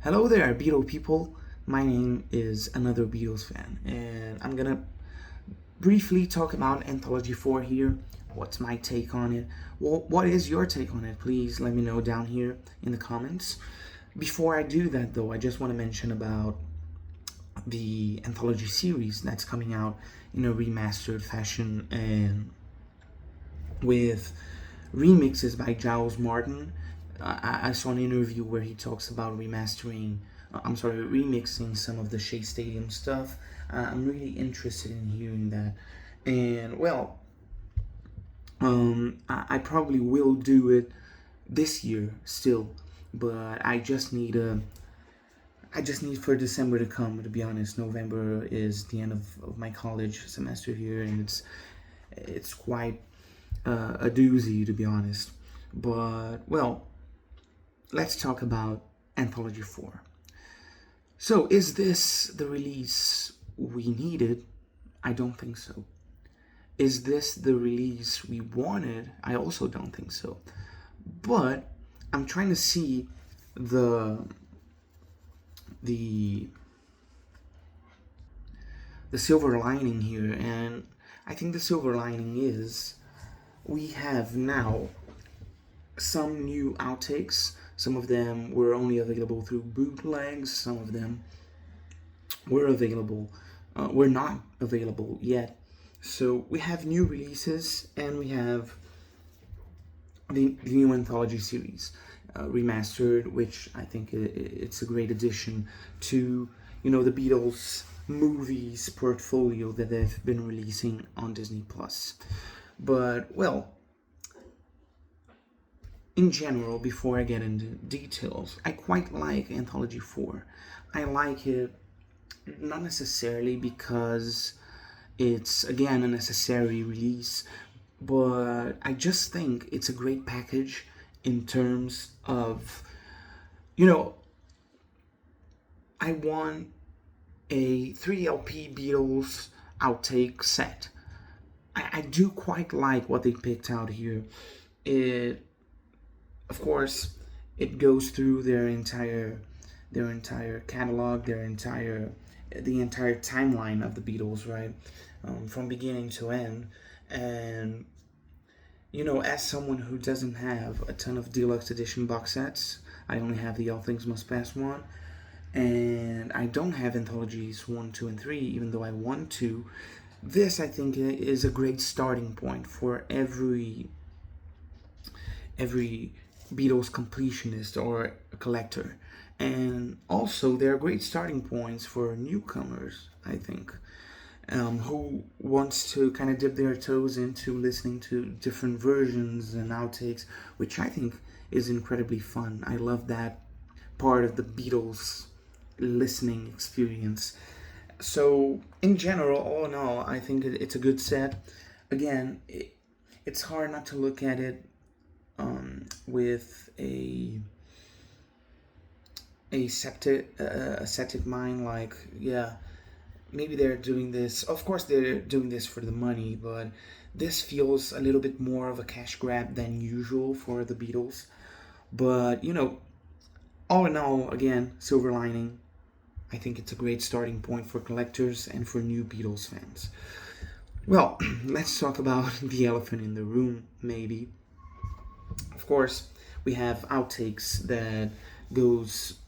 Hello there, Beatle people. My name is another Beatles fan, and I'm gonna briefly talk about Anthology 4 here. What's my take on it? Well, what is your take on it? Please let me know down here in the comments. Before I do that, though, I just want to mention about the Anthology series that's coming out in a remastered fashion and with remixes by Giles Martin. I saw an interview where he talks about remixing some of the Shea Stadium stuff. I'm really interested in hearing that. And well, I probably will do it this year still, but I just need for December to come. To be honest, November is the end of my college semester here, and it's quite a doozy, to be honest. But well, let's talk about Anthology 4. So, is this the release we needed? I don't think so. Is this the release we wanted? I also don't think so. But I'm trying to see the the the silver lining here, and I think the silver lining is we have now some new outtakes. Some of them were only available through bootlegs. Some of them were not available yet. So we have new releases, and we have the new Anthology series remastered, which I think it's a great addition to the Beatles movies portfolio that they've been releasing on Disney Plus. But well, in general, before I get into details, I quite like Anthology 4. I like it not necessarily because it's, again, a necessary release, but I just think it's a great package in terms of, I want a 3 LP Beatles outtake set. I do quite like what they picked out here. It, of course, it goes through their entire catalog, the entire timeline of the Beatles, right, from beginning to end. And as someone who doesn't have a ton of deluxe edition box sets, I only have the All Things Must Pass one, and I don't have anthologies 1, 2, and 3, even though I want to. This, I think, is a great starting point for every Beatles completionist or a collector. And also, they're great starting points for newcomers, I think, who wants to kind of dip their toes into listening to different versions and outtakes, which I think is incredibly fun. I love that part of the Beatles listening experience. So, in general, all in all, I think it's a good set. Again, it's hard not to look at it with a septic mind, like, yeah, maybe they're doing this. Of course, they're doing this for the money, but this feels a little bit more of a cash grab than usual for the Beatles. But all in all, again, silver lining. I think it's a great starting point for collectors and for new Beatles fans. Well, let's talk about the elephant in the room, maybe. Of course, we have outtakes that goes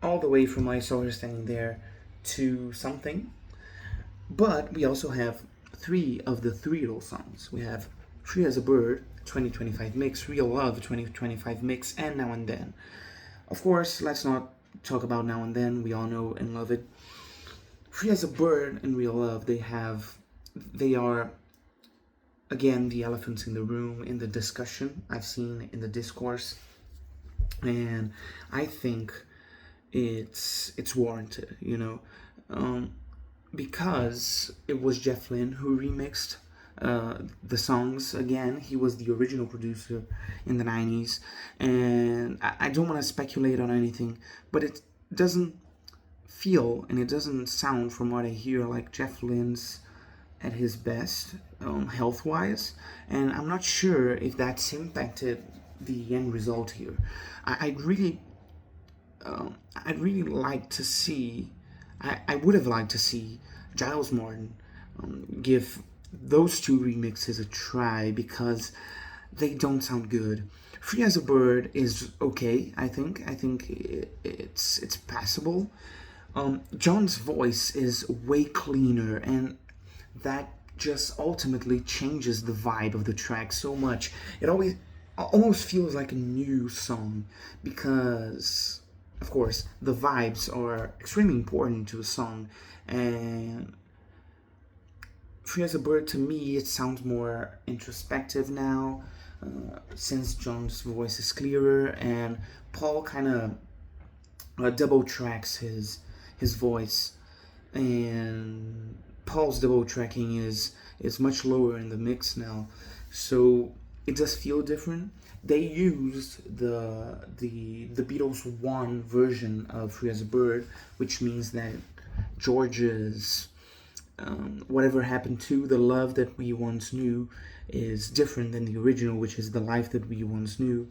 all the way from I Saw Her Standing There to Something. But we also have 3 of the 3 little songs. We have Free as a Bird, 2025 mix, Real Love, 2025 mix, and Now and Then. Of course, let's not talk about Now and Then. We all know and love it. Free as a Bird and Real Love, they are, again, the elephants in the room, in the discussion I've seen in the discourse. And I think it's warranted, because it was Jeff Lynne who remixed the songs. Again, he was the original producer in the 90s, and I don't want to speculate on anything, but it doesn't feel and it doesn't sound, from what I hear, like Jeff Lynne's at his best, health wise, and I'm not sure if that's impacted the end result here. I really I'd really like to see, I would have liked to see Giles Martin give those two remixes a try because they don't sound good. Free as a Bird is okay, I think. It's passable. John's voice is way cleaner, and that just ultimately changes the vibe of the track so much. It almost feels like a new song because, of course, the vibes are extremely important to a song, and Free as a Bird, to me, it sounds more introspective now, since John's voice is clearer and Paul kind of double tracks his voice, and Paul's double tracking is much lower in the mix now, so it does feel different. They used the Beatles one version of Free as a Bird, which means that George's whatever happened to the love that we once knew is different than the original, which is the life that we once knew.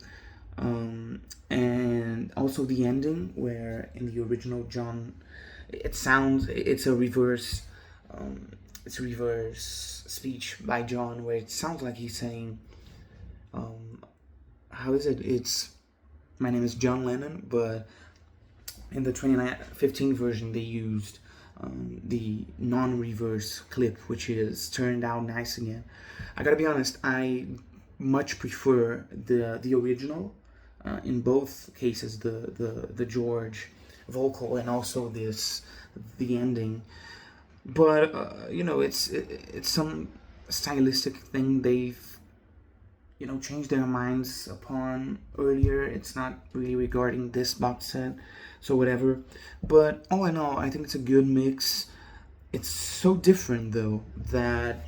And also the ending, where in the original John, it's a reverse, it's a reverse speech by John, where it sounds like he's saying, how is it? It's my name is John Lennon, but in the 2015 version they used the non-reverse clip, which is turned out nice again. I gotta be honest, I much prefer the original in both cases, the George vocal and also the ending. But it's some stylistic thing they've changed their minds upon earlier. It's not really regarding this box set, so whatever. But all in all, I think it's a good mix. It's so different though that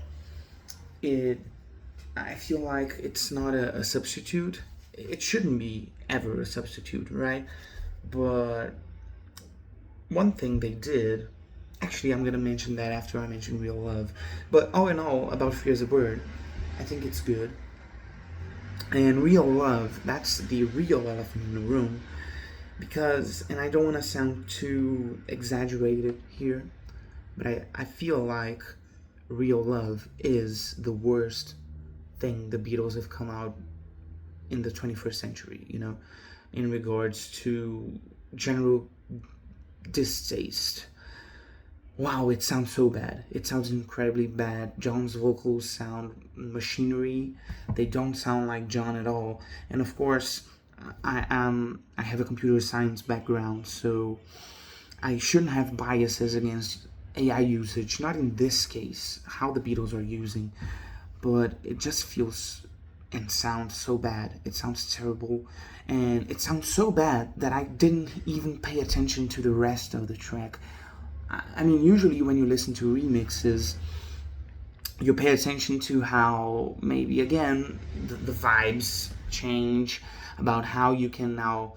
it I feel like it's not a substitute. It shouldn't be ever a substitute, right? But one thing they did, actually, I'm gonna mention that after I mention Real Love. But all in all, about Free as a Bird, I think it's good. And Real Love, that's the real elephant in the room. Because, and I don't want to sound too exaggerated here, but I feel like Real Love is the worst thing the Beatles have come out in the 21st century, in regards to general distaste. Wow, it sounds so bad. It sounds incredibly bad. John's vocals sound machinery. They don't sound like John at all. And of course, I have a computer science background, so I shouldn't have biases against AI usage. Not in this case, how the Beatles are using, but it just feels and sounds so bad. It sounds terrible, and it sounds so bad that I didn't even pay attention to the rest of the track. I mean, usually when you listen to remixes, you pay attention to how maybe again the vibes change, about how you can now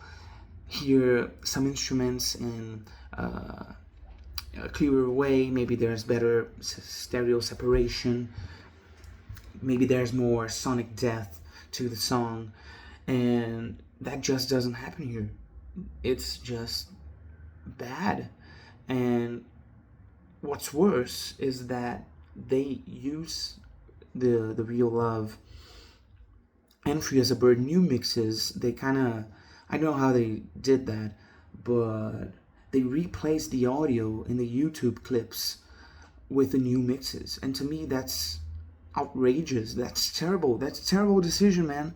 hear some instruments in a clearer way. Maybe there's better stereo separation. Maybe there's more sonic depth to the song, and that just doesn't happen here. It's just bad. And what's worse is that they use the Real Love and Free as a Bird new mixes. They kind of, I don't know how they did that, but they replaced the audio in the YouTube clips with the new mixes. And to me, that's outrageous. That's terrible. That's a terrible decision, man.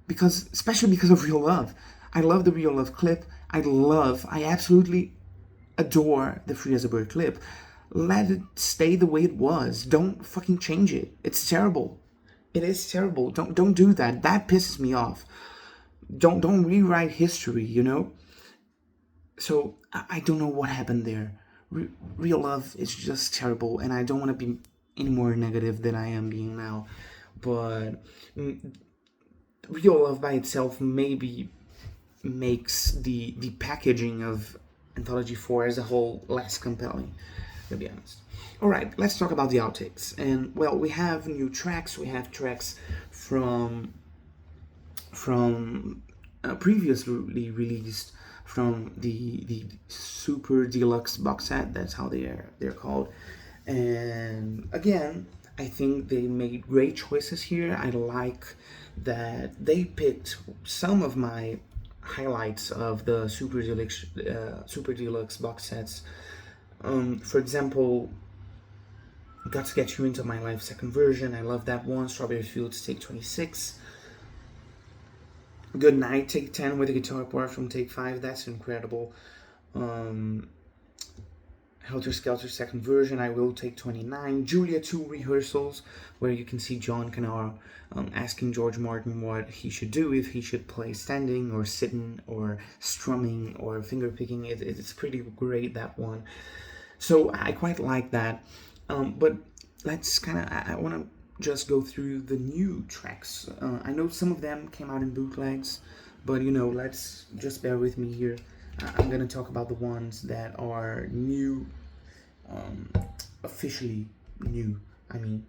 Because, especially because of Real Love. I love the Real Love clip. I absolutely adore the Free as a Bird clip. Let it stay the way it was. Don't fucking change it. It's terrible. It is terrible. Don't do that. That pisses me off. Don't rewrite history, So I don't know what happened there. Real Love is just terrible, and I don't want to be any more negative than I am being now. But Real Love by itself maybe makes the packaging of Anthology 4 as a whole less compelling, to be honest. Alright, let's talk about the outtakes. And, well, we have new tracks. We have tracks from previously released from the super deluxe box set. That's how they're called. And again, I think they made great choices here. I like that they picked some of my highlights of the super deluxe box sets. For example, Got to Get You Into My Life second version. I love that one. Strawberry Fields Take 26. Good Night Take 10 with a guitar part from Take 5. That's incredible. Helter Skelter second version, I Will Take 29. Julia 2 rehearsals, where you can see John Cannara asking George Martin what he should do, if he should play standing or sitting or strumming or finger picking. It's pretty great, that one. So I quite like that. But let's I want to just go through the new tracks. I know some of them came out in bootlegs, but let's just bear with me here. I'm gonna talk about the ones that are new, officially new. I mean,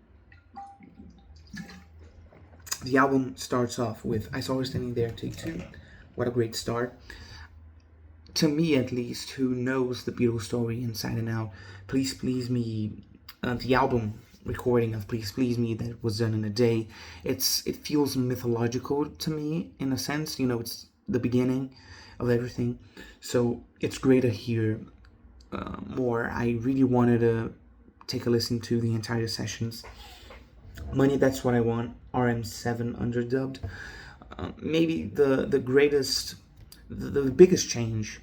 the album starts off with I Saw Her Standing There, Take 2. What a great start. To me, at least, who knows the Beatles story inside and out, Please Please Me, the album recording of Please Please Me that was done in a day, it feels mythological to me in a sense. It's the beginning of everything, so it's great to hear more. I really wanted to take a listen to the entire sessions. Money, That's What I Want, RM7 underdubbed. Maybe the greatest, the biggest change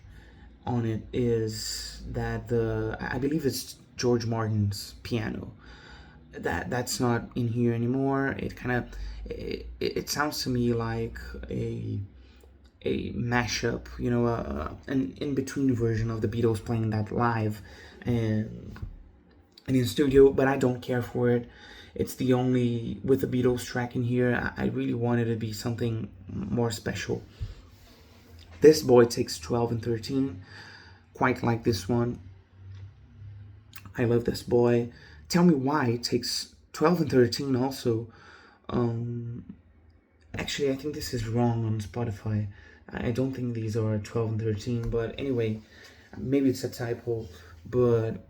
on it is that I believe it's George Martin's piano. That's not in here anymore. It sounds to me like a mashup, an in-between version of the Beatles playing that live and in studio, but I don't care for it. It's the only, with the Beatles track in here, I really wanted it to be something more special. This Boy Takes 12 and 13, quite like this one. I love This Boy. Tell Me Why takes 12 and 13 also. Actually, I think this is wrong on Spotify. I don't think these are 12 and 13, but anyway, maybe it's a typo, but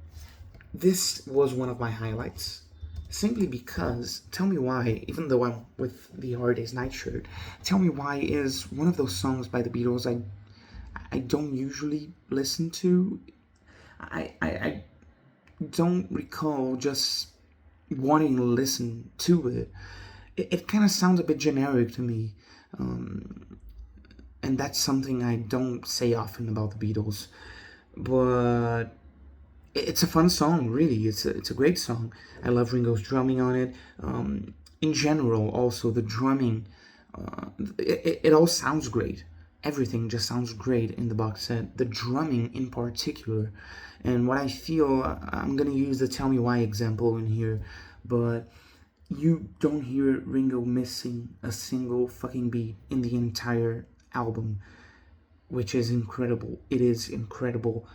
this was one of my highlights. Simply because Tell Me Why, even though I'm with the Hard Day's Night shirt, Tell Me Why is one of those songs by the Beatles I don't usually listen to. I don't recall just wanting to listen to it. It kind of sounds a bit generic to me. And that's something I don't say often about the Beatles. But it's a fun song, really. It's a great song. I love Ringo's drumming on it. In general, also, the drumming, it all sounds great. Everything just sounds great in the box set. The drumming in particular. And what I feel, I'm going to use the Tell Me Why example in here, but you don't hear Ringo missing a single fucking beat in the entire album, which is incredible. It is incredible.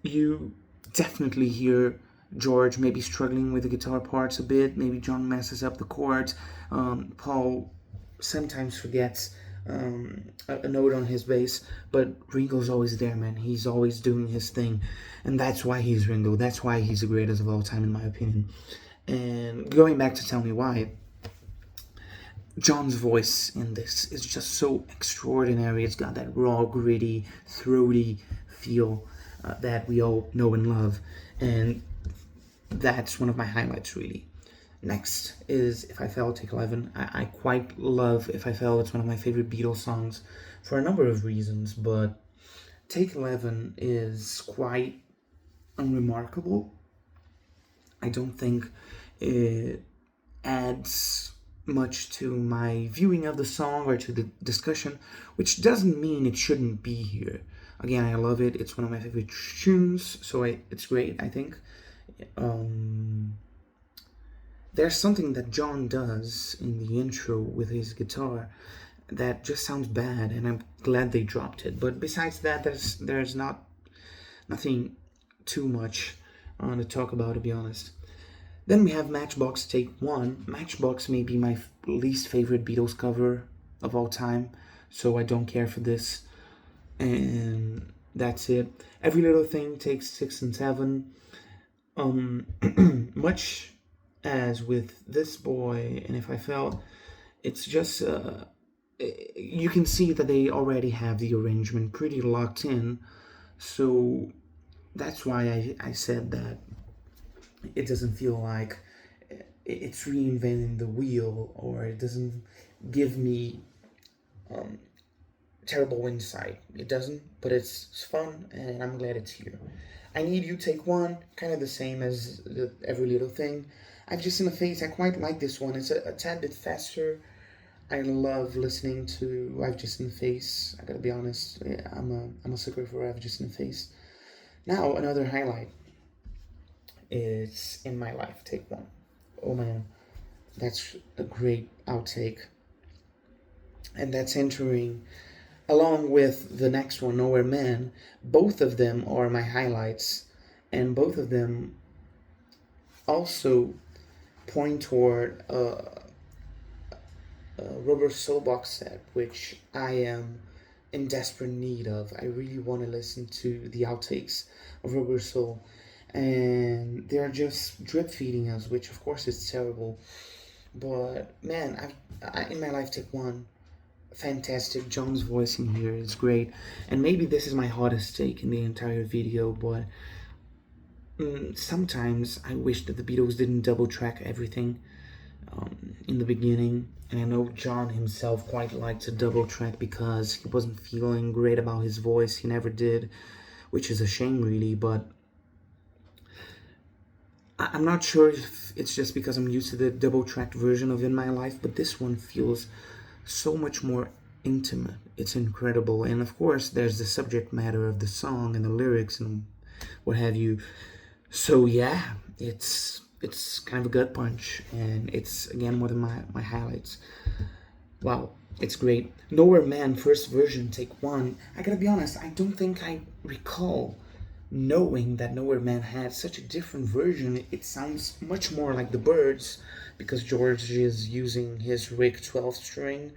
You definitely hear George maybe struggling with the guitar parts a bit. Maybe John messes up the chords. Paul sometimes forgets a note on his bass, but Ringo's always there, man. He's always doing his thing, and that's why he's Ringo. That's why he's the greatest of all time, in my opinion. And going back to Tell Me Why, John's voice in this is just so extraordinary. It's got that raw, gritty, throaty feel that we all know and love, and that's one of my highlights, really. Next is If I Fell, Take 11. I quite love If I Fell. It's one of my favorite Beatles songs for a number of reasons, but Take 11 is quite unremarkable. I don't think it adds much to my viewing of the song or to the discussion, which doesn't mean it shouldn't be here. Again, I love it. It's one of my favorite tunes, so it's great, I think. There's something that John does in the intro with his guitar that just sounds bad, and I'm glad they dropped it. But besides that, there's nothing too much to talk about, to be honest. Then we have Matchbox Take 1. Matchbox may be my least favorite Beatles cover of all time, so I don't care for this. and that's it. Every Little Thing takes 6 and 7. Much as with This Boy and If I Fell, it's just you can see that they already have the arrangement pretty locked in. So that's why I said that it doesn't feel like it's reinventing the wheel, or it doesn't give me terrible insight. It doesn't, but it's fun, and I'm glad it's here. I Need You Take One, kind of the same as Every Little Thing. I've Just in the Face, I quite like this one. It's a tad bit faster. I love listening to I've Just in the Face. I gotta be honest, yeah, I'm a sucker for I've Just in the Face. Now, another highlight is In My Life, Take One. Oh man, that's a great outtake. And that's entering along with the next one, Nowhere Man. Both of them are my highlights, and both of them also point toward a Rubber Soul box set, which I am in desperate need of. I really want to listen to the outtakes of Rubber Soul, and they're just drip feeding us, which of course is terrible. But man, In My Life, Take One, fantastic. John's voice in here is great, and maybe this is my hottest take in the entire video, but sometimes I wish that the Beatles didn't double track everything in the beginning. And I know John himself quite liked to double track because he wasn't feeling great about his voice. He never did, which is a shame, really. But I'm not sure if it's just because I'm used to the double tracked version of In My Life, but this one feels so much more intimate. It's incredible. And of course, there's the subject matter of the song and the lyrics and what have you. So yeah, it's kind of a gut punch, and it's again one of my highlights. Wow, it's great. Nowhere Man, first version, take one. I gotta be honest, I don't think I recall knowing that Nowhere Man had such a different version. It sounds much more like the Birds because George is using his Rick 12 string,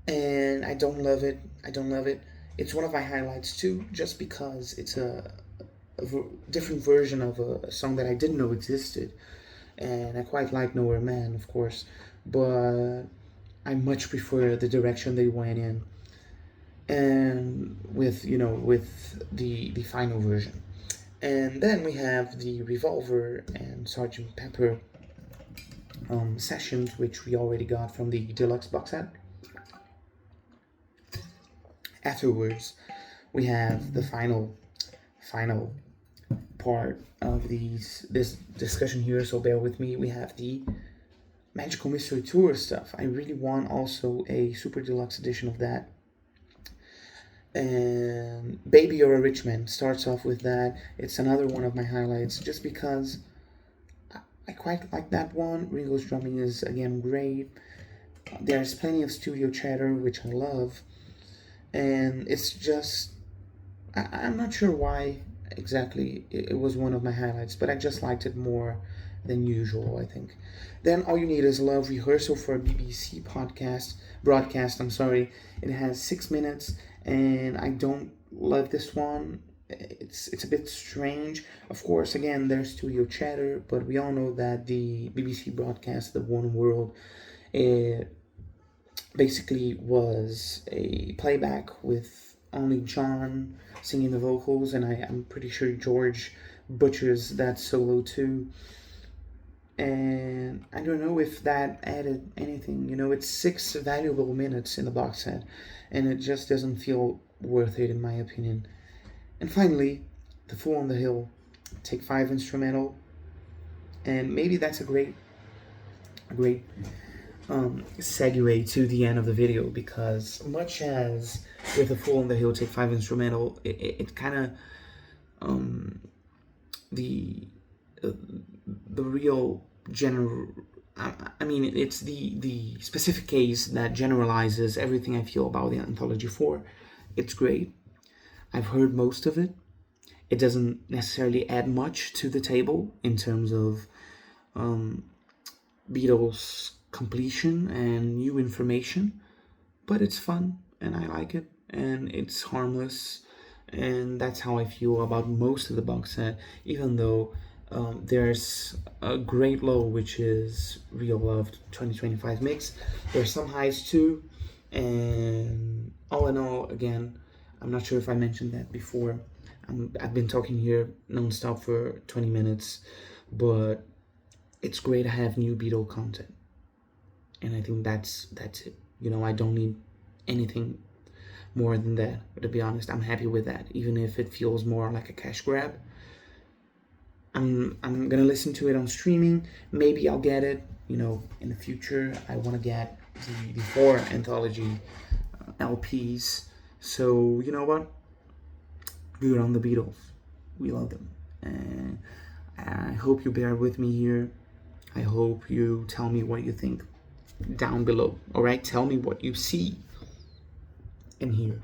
and I don't love it. I don't love it. It's one of my highlights too, just because it's a different version of a song that I didn't know existed. And I quite like Nowhere Man, of course, but I much prefer the direction they went in, and with the final version. And then we have the Revolver and Sergeant Pepper sessions, which we already got from the deluxe box set. Afterwards, we have the final part of this discussion here, so bear with me. We have the Magical Mystery Tour stuff. I really want also a super deluxe edition of that. And Baby You're a Rich Man starts off with that. It's another one of my highlights just because I quite like that one. Ringo's drumming is again great. There's plenty of studio chatter, which I love. And it's just, I'm not sure why exactly it was one of my highlights, but I just liked it more than usual, I think. Then All You Need Is Love, rehearsal for a BBC broadcast. I'm sorry. It has 6 minutes, and I don't love this one. It's a bit strange. Of course, again, there's studio chatter, but we all know that the BBC broadcast, The One World, it basically was a playback with only John singing the vocals, and I'm pretty sure George butchers that solo too. And I don't know if that added anything. It's 6 valuable minutes in the box set, and it just doesn't feel worth it in my opinion. And finally, The Fool on the Hill, take 5 instrumental, and maybe that's a great segue to the end of the video, because much as with The Fool on the Hill, take 5 instrumental, it kind of the real general. I mean, it's the specific case that generalizes everything I feel about the Anthology 4. It's great. I've heard most of it. It doesn't necessarily add much to the table in terms of Beatles completion and new information, but it's fun and I like it. and it's harmless, and that's how I feel about most of the box set. Even though there's a great low, which is Real Love 2025 mix. There's some highs too, and all in all, again, I'm not sure if I mentioned that before. I've been talking here nonstop for 20 minutes, but it's great to have new Beatle content, and I think that's it. I don't need anything more than that. But to be honest, I'm happy with that, even if it feels more like a cash grab. I'm gonna listen to it on streaming. Maybe I'll get it. In the future, I want to get the four Anthology LPs. So you know what? Good on the Beatles. We love them, and I hope you bear with me here. I hope you tell me what you think down below. All right, tell me what you see and hear.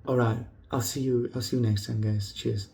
All right, I'll see you next time, guys. Cheers.